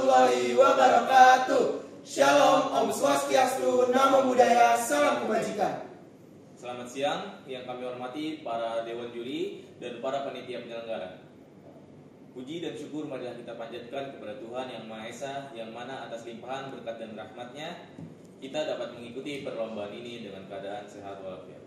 warahmatullahi wabarakatuh. Shalom, Om Swastiastu, Namo Buddhaya, salam kebajikan. Selamat siang yang kami hormati para dewan juri dan para panitia penyelenggara. Puji dan syukur marilah kita panjatkan kepada Tuhan Yang Maha Esa, yang mana atas limpahan berkat dan rahmat-Nya kita dapat mengikuti perlombaan ini dengan keadaan sehat walafiat.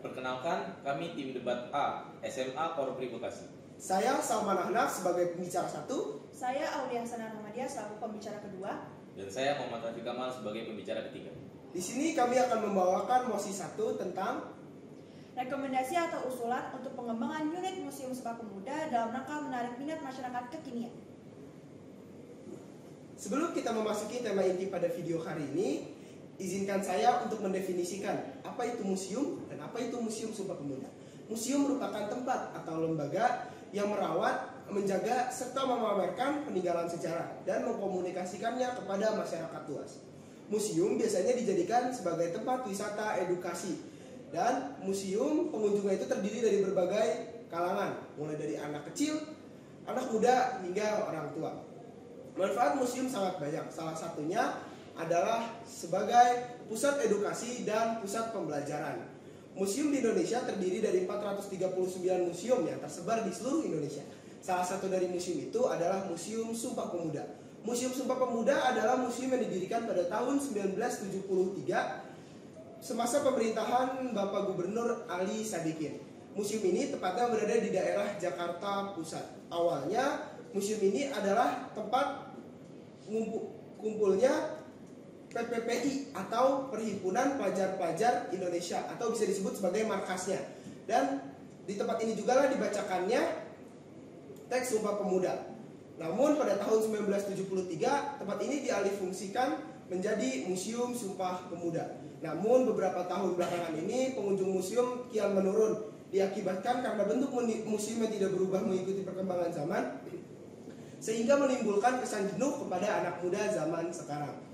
Perkenalkan, kami tim debat A, SMA Korpri Bekasi. Saya Salman Ahnaf sebagai pembicara 1. Saya Auliansana Rahmadia selaku pembicara kedua. Dan saya Muhammad Rafi Kamal sebagai pembicara ketiga. Di sini kami akan membawakan mosi 1 tentang rekomendasi atau usulan untuk pengembangan unit Museum Sumpah Pemuda dalam rangka menarik minat masyarakat kekinian. Sebelum kita memasuki tema inti pada video hari ini, izinkan saya untuk mendefinisikan apa itu museum dan apa itu Museum Sumpah Pemuda. Museum merupakan tempat atau lembaga yang merawat, menjaga, serta memamerkan peninggalan sejarah dan mengkomunikasikannya kepada masyarakat luas. Museum biasanya dijadikan sebagai tempat wisata edukasi, dan museum pengunjungnya itu terdiri dari berbagai kalangan, mulai dari anak kecil, anak muda, hingga orang tua. Manfaat museum sangat banyak, salah satunya adalah sebagai pusat edukasi dan pusat pembelajaran. Museum di Indonesia terdiri dari 439 museum yang tersebar di seluruh Indonesia. Salah satu dari museum itu adalah Museum Sumpah Pemuda. Museum Sumpah Pemuda adalah museum yang didirikan pada tahun 1973 semasa pemerintahan Bapak Gubernur Ali Sadikin. Museum ini tepatnya berada di daerah Jakarta Pusat. Awalnya museum ini adalah tempat kumpulnya PPPI atau Perhimpunan Pelajar-Pelajar Indonesia, atau bisa disebut sebagai markasnya. Dan di tempat ini juga lah dibacakannya teks Sumpah Pemuda. Namun pada tahun 1973 tempat ini dialihfungsikan menjadi Museum Sumpah Pemuda. Namun beberapa tahun belakangan ini pengunjung museum kian menurun, diakibatkan karena bentuk museum yang tidak berubah mengikuti perkembangan zaman, sehingga menimbulkan kesan jenuh kepada anak muda zaman sekarang.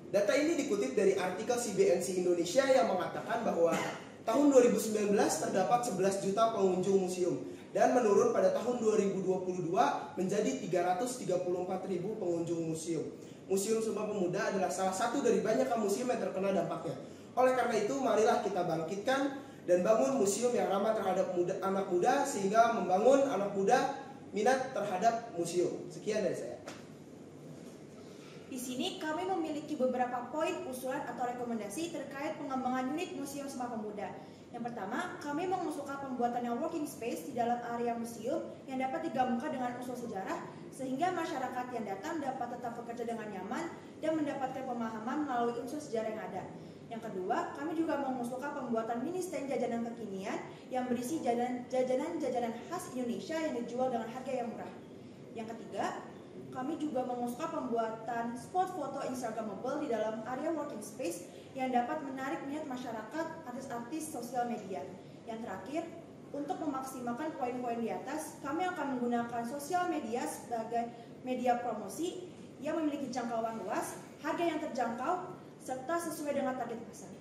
Data ini dikutip dari artikel CBNC Indonesia yang mengatakan bahwa tahun 2019 terdapat 11 juta pengunjung museum dan menurun pada tahun 2022 menjadi 334 ribu pengunjung museum. Museum Sumpah Pemuda adalah salah satu dari banyak museum yang terkena dampaknya. Oleh karena itu, marilah kita bangkitkan dan bangun museum yang ramah terhadap anak muda, sehingga membangun anak muda minat terhadap museum. Sekian dari saya. Di sini kami memiliki beberapa poin usulan atau rekomendasi terkait pengembangan unit Museum Sumpah Pemuda. Yang pertama, kami mengusulkan pembuatannya working space di dalam area museum yang dapat digabungkan dengan unsur sejarah, sehingga masyarakat yang datang dapat tetap bekerja dengan nyaman dan mendapatkan pemahaman melalui unsur sejarah yang ada. Yang kedua, kami juga mengusulkan pembuatan mini stand jajanan kekinian yang berisi jajanan khas Indonesia yang dijual dengan harga yang murah. Yang ketiga, kami juga mengusulkan pembuatan spot foto Instagramable di dalam area working space yang dapat menarik minat masyarakat artis-artis sosial media. Yang terakhir, untuk memaksimalkan poin-poin di atas, kami akan menggunakan sosial media sebagai media promosi yang memiliki jangkauan luas, harga yang terjangkau, serta sesuai dengan target pasar.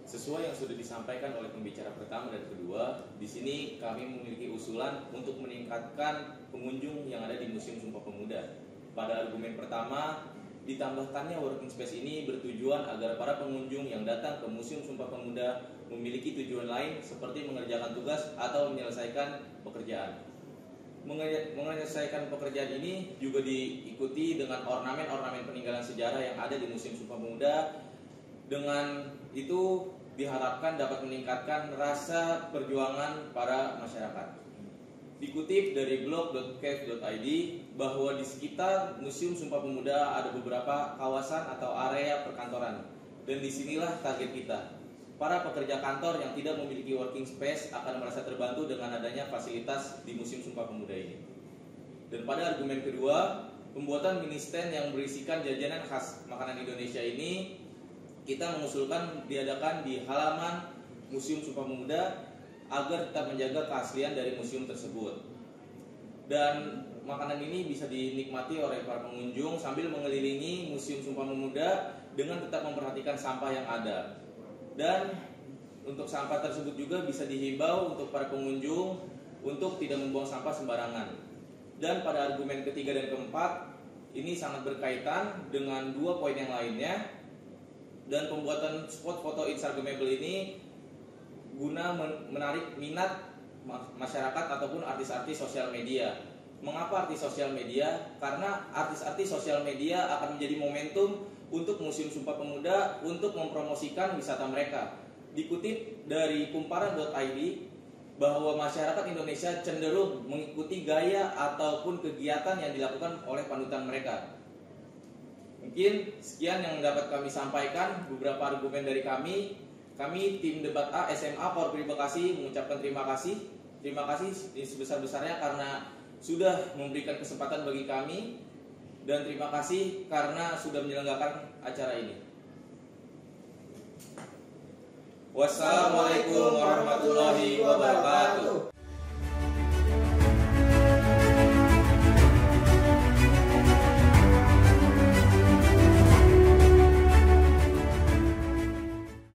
Sesuai yang sudah disampaikan oleh pembicara pertama dan kedua, di sini kami memiliki usulan untuk meningkatkan pengunjung yang ada di Museum Sumpah Pemuda. Pada argumen pertama, ditambahkannya working space ini bertujuan agar para pengunjung yang datang ke Museum Sumpah Pemuda memiliki tujuan lain seperti mengerjakan tugas atau menyelesaikan pekerjaan. Menyelesaikan pekerjaan ini juga diikuti dengan ornamen-ornamen peninggalan sejarah yang ada di Museum Sumpah Pemuda. Dengan itu diharapkan dapat meningkatkan rasa perjuangan para masyarakat. Dikutip dari blog.kev.id bahwa di sekitar Museum Sumpah Pemuda ada beberapa kawasan atau area perkantoran, dan disinilah target kita. Para pekerja kantor yang tidak memiliki working space akan merasa terbantu dengan adanya fasilitas di Museum Sumpah Pemuda ini. Dan pada argumen kedua, pembuatan mini stand yang berisikan jajanan khas makanan Indonesia ini kita mengusulkan diadakan di halaman Museum Sumpah Pemuda agar tetap menjaga keaslian dari museum tersebut. Dan makanan ini bisa dinikmati oleh para pengunjung sambil mengelilingi Museum Sumpah Pemuda dengan tetap memperhatikan sampah yang ada. Dan untuk sampah tersebut juga bisa dihimbau untuk para pengunjung untuk tidak membuang sampah sembarangan. Dan pada argumen ketiga dan keempat ini sangat berkaitan dengan 2 poin yang lainnya. Dan pembuatan spot foto Instagramable ini guna menarik minat masyarakat ataupun artis-artis sosial media. Mengapa artis sosial media? Karena artis-artis sosial media akan menjadi momentum untuk Museum Sumpah Pemuda untuk mempromosikan wisata mereka. Dikutip dari kumparan.id bahwa masyarakat Indonesia cenderung mengikuti gaya ataupun kegiatan yang dilakukan oleh panutan mereka. Mungkin sekian yang dapat kami sampaikan, beberapa argumen dari kami. Kami tim Debat A SMA Polri Bekasi mengucapkan terima kasih. Terima kasih sebesar-besarnya karena sudah memberikan kesempatan bagi kami, dan terima kasih karena sudah menyelenggarakan acara ini. Wassalamualaikum warahmatullahi wabarakatuh.